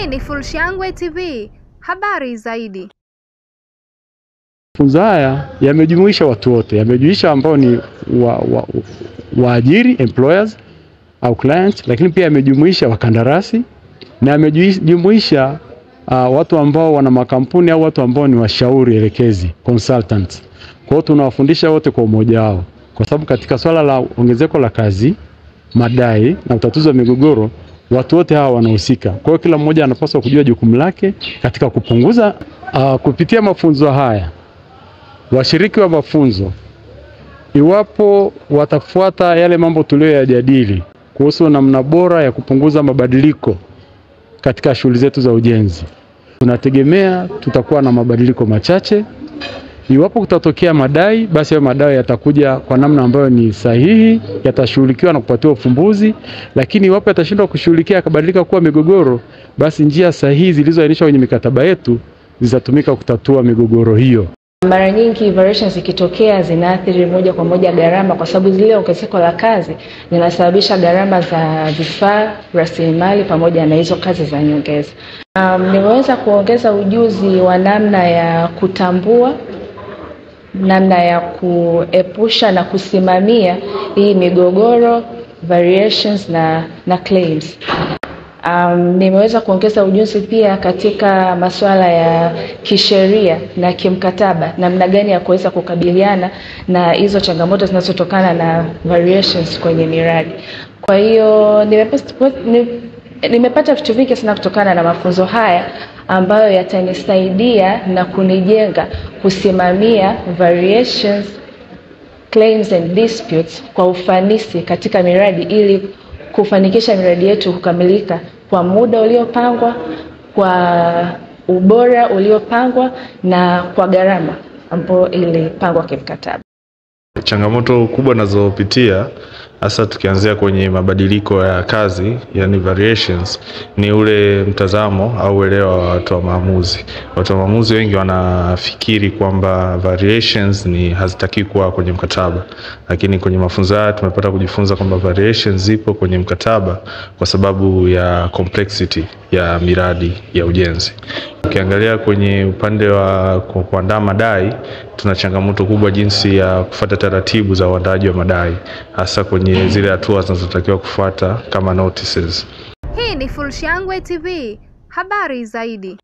Hii ni Fullshangwe TV, habari zaidi. Mafunzo haya yamejumuisha watu wote, yamejumuisha ambao ni waajiri, employers au clients, lakini pia yamejumuisha wakandarasi na yamejumuisha watu ambao wana makampuni au watu ambao ni washauri elekezi, consultants. Kwa hiyo tunawafundisha wote kwa umoja wao, kwa sababu katika swala la ongezeko la kazi, madai na utatuzi wa migogoro, watu wote hawa wanahusika. Kwa hiyo kila mmoja anapaswa kujua jukumu lake katika kupunguza. Kupitia mafunzo haya, washiriki wa mafunzo, iwapo watafuata yale mambo tuliyoyajadili kuhusu namna bora ya kupunguza mabadiliko katika shughuli zetu za ujenzi, tunategemea tutakuwa na mabadiliko machache. Iwapo kutatokea madai, basi hayo madai yatakuja kwa namna ambayo ni sahihi, yatashughulikiwa na kupatiwa ufumbuzi. Lakini iwapo yatashindwa kushughulikia, yakabadilika kuwa migogoro, basi njia sahihi zilizoainishwa kwenye mikataba yetu zitatumika kutatua migogoro hiyo. Mara nyingi variations ikitokea zinaathiri moja kwa moja gharama, kwa sababu zile ongezeko la kazi linasababisha gharama za vifaa, rasilimali pamoja na hizo kazi za nyongeza. Nimeweza kuongeza ujuzi wa namna ya kutambua, namna ya kuepusha na kusimamia hii migogoro, variations na claims. Nimeweza kuongeza ujuzi pia katika masuala ya kisheria na kimkataba, namna gani ya kuweza kukabiliana na hizo changamoto zinazotokana na variations kwenye miradi. Kwa hiyo nimepata vitu vingi sana kutokana na mafunzo haya ambayo yatanisaidia na kunijenga kusimamia variations, claims and disputes kwa ufanisi katika miradi, ili kufanikisha miradi yetu kukamilika kwa muda uliopangwa, kwa ubora uliopangwa na kwa gharama ambayo ilipangwa kimkataba. Changamoto kubwa nazopitia hasa tukianzia kwenye mabadiliko ya kazi, yani variations, ni ule mtazamo au uelewa wa watu wa maamuzi. Watu wa maamuzi wengi wanafikiri kwamba variations ni hazitaki kuwa kwenye mkataba, lakini kwenye mafunzo haya tumepata kujifunza kwamba variations zipo kwenye mkataba kwa sababu ya complexity ya miradi ya ujenzi. Ukiangalia kwenye upande wa kuandaa madai, tuna changamoto kubwa jinsi ya kufuata taratibu za uandaaji wa madai, hasa kwenye zile hatua zinazotakiwa kufuata kama notices. Hii ni Fullshangwe TV, habari zaidi.